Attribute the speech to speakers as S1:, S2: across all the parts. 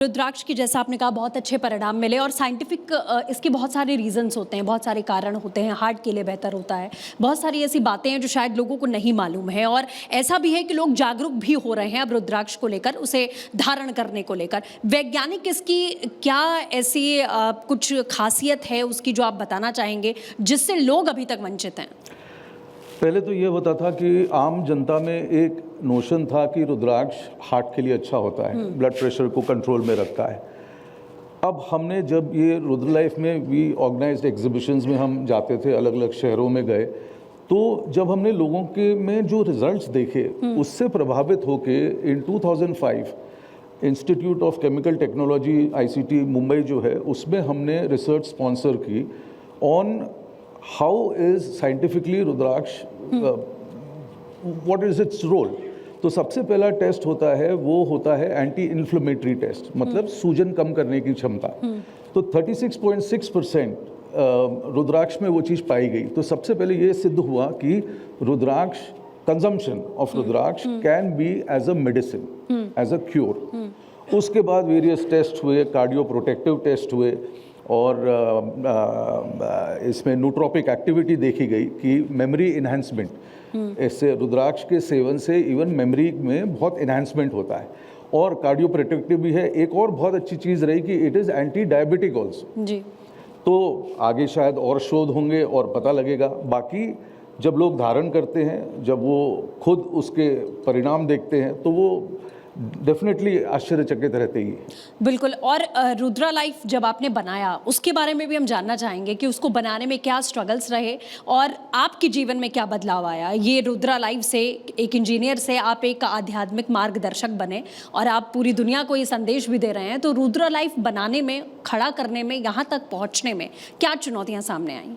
S1: रुद्राक्ष की जैसा आपने कहा बहुत अच्छे परिणाम मिले और साइंटिफिक इसके बहुत सारे रीजंस होते हैं, बहुत सारे कारण होते हैं। हार्ट के लिए बेहतर होता है, बहुत सारी ऐसी बातें हैं जो शायद लोगों को नहीं मालूम है। और ऐसा भी है कि लोग जागरूक भी हो रहे हैं अब रुद्राक्ष को लेकर, उसे धारण करने को लेकर। वैज्ञानिक इसकी क्या ऐसी कुछ खासियत है उसकी जो आप बताना चाहेंगे जिससे लोग अभी तक वंचित हैं?
S2: पहले तो ये होता था कि आम जनता में एक नोशन था कि रुद्राक्ष हार्ट के लिए अच्छा होता है, ब्लड प्रेशर को कंट्रोल में रखता है। अब हमने जब ये रुद्र लाइफ में भी ऑर्गेनाइज्ड एग्जीबिशंस में हम जाते थे, अलग अलग शहरों में गए, तो जब हमने लोगों के में जो रिजल्ट्स देखे उससे प्रभावित होके in 2005 institute of chemical technology ICT Mumbai जो है, उसमें हमने रिसर्च स्पॉन्सर की on how is scientifically rudraksha what is its role। तो सबसे पहला टेस्ट होता है वो होता है एंटी इन्फ्लेमेटरी टेस्ट, मतलब सूजन कम करने की क्षमता। तो 36.6% रुद्राक्ष में वो चीज़ पाई गई। तो सबसे पहले ये सिद्ध हुआ कि rudraksha consumption of rudraksha can be as a medicine, as a cure. उसके बाद वेरियस टेस्ट हुए, कार्डियो प्रोटेक्टिव टेस्ट हुए और इसमें न्यूट्रोपिक एक्टिविटी देखी गई कि मेमोरी इन्हांसमेंट, इससे रुद्राक्ष के सेवन से इवन मेमोरी में बहुत इन्हांसमेंट होता है। और कार्डियो प्रोटेक्टिव भी है। एक और बहुत अच्छी चीज़ रही कि it is anti diabetic also जी। तो आगे शायद और शोध होंगे और पता लगेगा। बाकी जब लोग धारण करते हैं, जब वो खुद उसके परिणाम देखते हैं, तो वो डेफिनेटली आश्चर्यचकित रहते ही।
S1: बिल्कुल। और रुद्रा लाइफ जब आपने बनाया उसके बारे में भी हम जानना चाहेंगे कि उसको बनाने में क्या स्ट्रगल्स रहे और आपके जीवन में क्या बदलाव आया। ये रुद्रा लाइफ से एक इंजीनियर से आप एक आध्यात्मिक मार्गदर्शक बने और आप पूरी दुनिया को ये संदेश भी दे रहे हैं। तो रुद्रा लाइफ बनाने में, खड़ा करने में, यहाँ तक पहुँचने में क्या चुनौतियाँ सामने आई?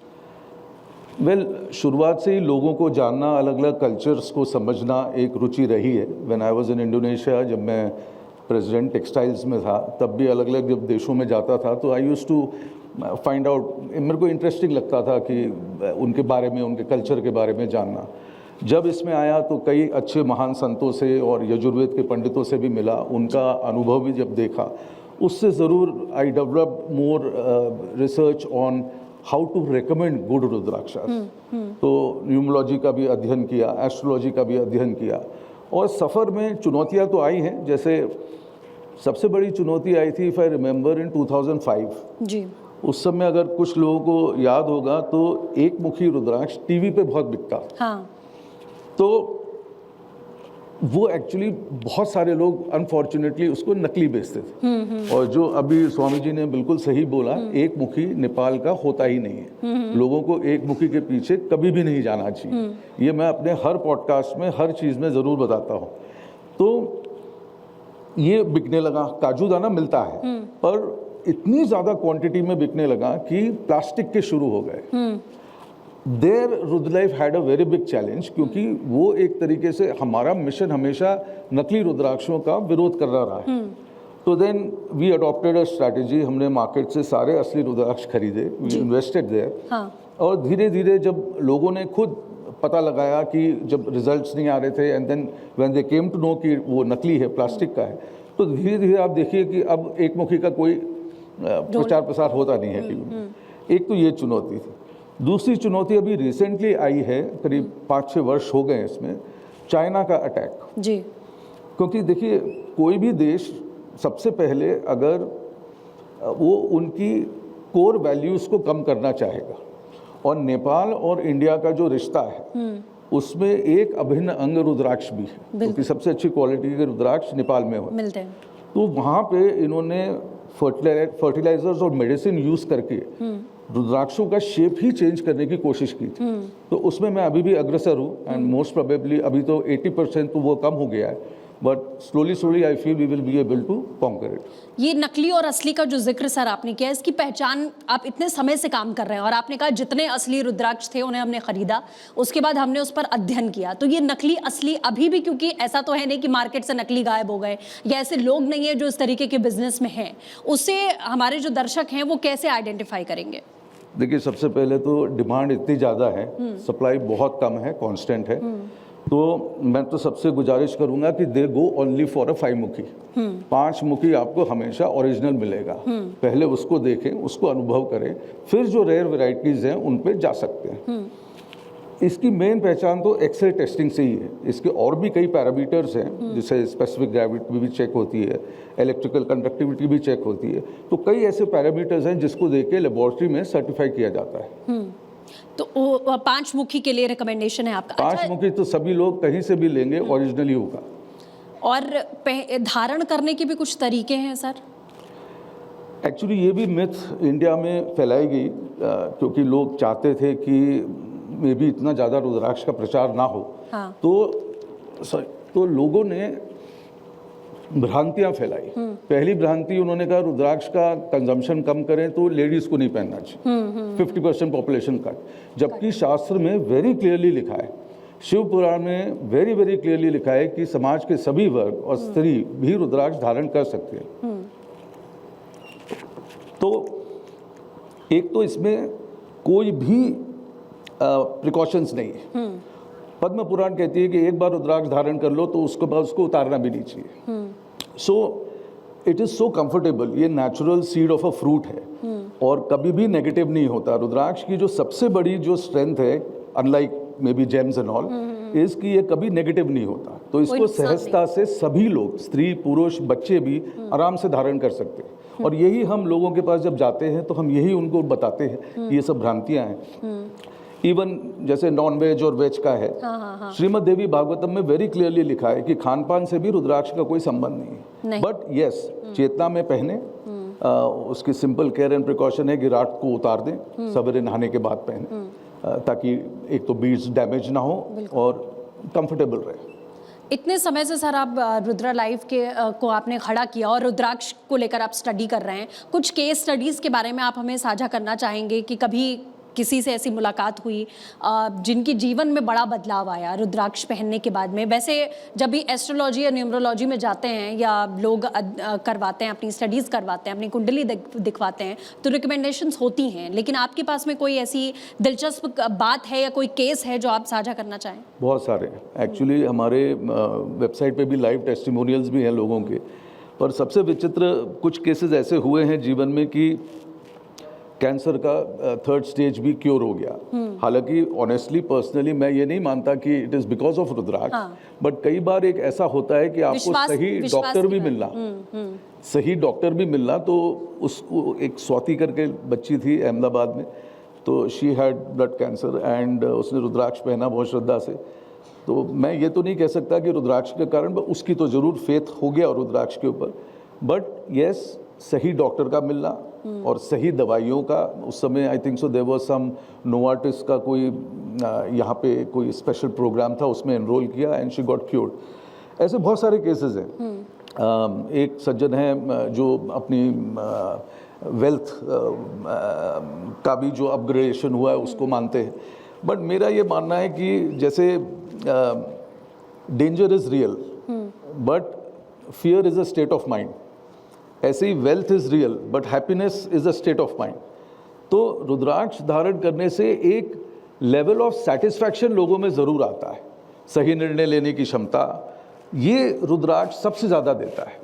S2: शुरुआत से ही लोगों को जानना, अलग अलग कल्चर्स को समझना एक रुचि रही है। When I was in Indonesia, जब मैं प्रेसिडेंट टेक्सटाइल्स में था, तब भी अलग अलग जब देशों में जाता था तो I used to find out, मेरे को इंटरेस्टिंग लगता था कि उनके बारे में, उनके कल्चर के बारे में जानना। जब इसमें आया तो कई अच्छे महान संतों से और यजुर्वेद के पंडितों से भी मिला, उनका अनुभव भी जब देखा, उससे ज़रूर I developed more research on how to recommend good rudrakshas. तो न्यूमोलॉजी का भी अध्ययन किया, एस्ट्रोलॉजी का भी अध्ययन किया। और सफ़र में चुनौतियां तो आई हैं। जैसे सबसे बड़ी चुनौती आई थी, इफ़ आई रिमेंबर, इन 2005 जी। उस समय अगर कुछ लोगों को याद होगा तो एक मुखी रुद्राक्ष टीवी पे बहुत बिकता। हाँ। तो वो एक्चुअली बहुत सारे लोग अनफॉर्चुनेटली उसको नकली बेचते थे। और जो अभी स्वामी जी ने बिल्कुल सही बोला, एक मुखी नेपाल का होता ही नहीं है। लोगों को एक मुखी के पीछे कभी भी नहीं जाना चाहिए। ये मैं अपने हर पॉडकास्ट में, हर चीज़ में ज़रूर बताता हूँ। तो ये बिकने लगा। काजू दाना मिलता है पर इतनी ज़्यादा क्वांटिटी में बिकने लगा कि प्लास्टिक के शुरू हो गए। Their Rudra life had a very big challenge, क्योंकि वो एक तरीके से हमारा मिशन हमेशा नकली रुद्राक्षों का विरोध करना रहा है। तो then we adopted a strategy. हमने मार्केट से सारे असली रुद्राक्ष खरीदे, वी इन्वेस्टेड देयर। और धीरे धीरे जब लोगों ने खुद पता लगाया कि जब रिजल्ट्स नहीं आ रहे थे, and then when they came to know कि वो नकली है, प्लास्टिक का है, तो धीरे धीरे आप देखिए कि अब एक मुखी का कोई प्रचार प्रसार होता नहीं है टीवी में। एक तो ये चुनौती थी। दूसरी चुनौती अभी रिसेंटली आई है, करीब 5-6 वर्ष हो गए इसमें, चाइना का अटैक जी। क्योंकि देखिए, कोई भी देश सबसे पहले अगर वो उनकी कोर वैल्यूज़ को कम करना चाहेगा, और नेपाल और इंडिया का जो रिश्ता है उसमें एक अभिन्न अंग रुद्राक्ष भी है, क्योंकि सबसे अच्छी क्वालिटी के रुद्राक्ष नेपाल में मिलते हैं। तो वहाँ पे इन्होंने फर्टिलाइजर्स और मेडिसिन यूज़ करके रुद्राक्षों का शेप ही चेंज करने की कोशिश की थी। तो उसमें मैं अभी भी अग्रसर हूँ, एंड मोस्ट प्रोबेबली अभी तो 80% तो वो कम हो गया है, but slowly I feel we will be able to conquer it.
S1: ये नकली और असली का जो जिक्र सर आपने किया, इसकी पहचान आप इतने समय से काम कर रहे हैं और आपने कहा जितने असली रुद्राक्ष थे उन्हें हमने खरीदा, उसके बाद हमने उस पर अध्ययन किया। तो ये नकली असली अभी भी, क्योंकि ऐसा तो है नहीं कि मार्केट से नकली गायब हो गए या ऐसे लोग नहीं है जो इस तरीके के बिजनेस में हैं, उसे हमारे जो दर्शक हैं वो कैसे आइडेंटिफाई करेंगे?
S2: देखिए, सबसे पहले तो डिमांड इतनी ज़्यादा है, सप्लाई बहुत कम है, कांस्टेंट है। तो मैं तो सबसे गुजारिश करूंगा कि दे गो ओनली फॉर अ 5 मुखी। 5 मुखी आपको हमेशा ओरिजिनल मिलेगा, पहले उसको देखें, उसको अनुभव करें, फिर जो रेयर वैरायटीज़ हैं उन पे जा सकते हैं। इसकी मेन पहचान तो एक्सरे टेस्टिंग से ही है। इसके और भी कई पैरामीटर्स हैं, जैसे स्पेसिफिक ग्रेविटी भी चेक होती है, इलेक्ट्रिकल कंडक्टिविटी भी चेक होती है। तो कई ऐसे पैरामीटर्स हैं जिसको देख के लेबोरेटरी में सर्टिफाई किया जाता है।
S1: तो 5 मुखी के लिए रिकमेंडेशन है आपका?
S2: 5 मुखी तो सभी लोग कहीं से भी लेंगे, ओरिजिनल ही होगा।
S1: और धारण करने के भी कुछ तरीके हैं सर?
S2: एक्चुअली ये भी मिथ इंडिया में फैलाई गई क्योंकि लोग चाहते थे कि मे भी इतना ज़्यादा रुद्राक्ष का प्रचार ना हो।
S1: हाँ।
S2: तो लोगों ने भ्रांतियां फैलाई। पहली भ्रांति, उन्होंने कहा रुद्राक्ष का कंजम्पशन कम करें तो लेडीज को नहीं पहनना चाहिए, 50% पॉपुलेशन कट। जबकि शास्त्र में वेरी क्लियरली लिखा है, शिव पुराण में वेरी वेरी क्लियरली लिखा है कि समाज के सभी वर्ग और स्त्री भी रुद्राक्ष धारण कर सकते हैं। तो एक तो इसमें कोई भी प्रिकॉशंस नहीं है। पद्म पुराण कहती है कि एक बार रुद्राक्ष धारण कर लो तो उसके बाद उसको उतारना भी नहीं चाहिए। So it is so comfortable. ये natural seed of a fruit है और कभी भी नेगेटिव नहीं होता। रुद्राक्ष की जो सबसे बड़ी जो स्ट्रेंथ है, unlike may be James and all, is कि ये कभी नेगेटिव नहीं होता। तो इसको सहजता से सभी लोग, स्त्री पुरुष बच्चे भी आराम से धारण कर सकते हैं। और यही हम लोगों के पास जब जाते हैं तो हम यही उनको बताते हैं कि ये सब भ्रांतियां हैं। इवन जैसे नॉन वेज और वेज का है, श्रीमद् देवी भागवतम में वेरी क्लियरली लिखा है कि खान पान से भी रुद्राक्ष का कोई संबंध नहीं है। बट यस, चेतना में पहने, उसकी सिंपल केयर एंड प्रिकॉशन है कि रात को उतार दें, सवेरे नहाने के बाद पहने, ताकि एक तो बीड्स डैमेज ना हो और कंफर्टेबल रहे।
S1: इतने समय से सर आप रुद्रा लाइफ के को आपने खड़ा किया और रुद्राक्ष को लेकर आप स्टडी कर रहे हैं। कुछ केस स्टडीज़ के बारे में आप हमें साझा करना चाहेंगे कि कभी किसी से ऐसी मुलाकात हुई जिनकी जीवन में बड़ा बदलाव आया रुद्राक्ष पहनने के बाद में? वैसे जब भी एस्ट्रोलॉजी या न्यूमरोलॉजी में जाते हैं या लोग करवाते हैं, अपनी स्टडीज़ करवाते हैं, अपनी कुंडली दिखवाते हैं, तो रिकमेंडेशंस होती हैं, लेकिन आपके पास में कोई ऐसी दिलचस्प बात है या कोई केस है जो आप साझा करना चाहें?
S2: बहुत सारे एक्चुअली हमारे वेबसाइट पे भी लाइव टेस्टिमोनियल्स भी हैं लोगों के। पर सबसे विचित्र कुछ केसेस ऐसे हुए हैं जीवन में कि कैंसर का 3rd स्टेज भी क्योर हो गया। हालांकि ऑनेस्टली पर्सनली मैं ये नहीं मानता कि it is because of rudraksha, but कई बार एक ऐसा होता है कि आपको सही डॉक्टर भी मिलना, सही डॉक्टर भी मिलना। तो उसको एक स्वाति करके बच्ची थी अहमदाबाद में, तो she had blood cancer and उसने रुद्राक्ष पहना बहुत श्रद्धा से। तो मैं ये तो नहीं कह सकता कि रुद्राक्ष के कारण, उसकी तो ज़रूर फेथ हो गया रुद्राक्ष के ऊपर। बट यस, सही डॉक्टर का मिलना और सही दवाइयों का, उस समय I think so there was some Novartis का कोई यहाँ पे कोई स्पेशल प्रोग्राम था, उसमें एनरोल किया एंड शी गॉट क्योर्ड। ऐसे बहुत सारे केसेस हैं। एक सज्जन है जो अपनी वेल्थ का भी जो अपग्रेडेशन हुआ है उसको मानते हैं। बट मेरा ये मानना है कि जैसे danger is real but fear is a state of mind, ऐसे ही wealth is real but happiness is a state of mind. तो रुद्राक्ष धारण करने से एक लेवल ऑफ सेटिस्फैक्शन लोगों में ज़रूर आता है, सही निर्णय लेने की क्षमता, ये रुद्राक्ष सबसे ज़्यादा देता है।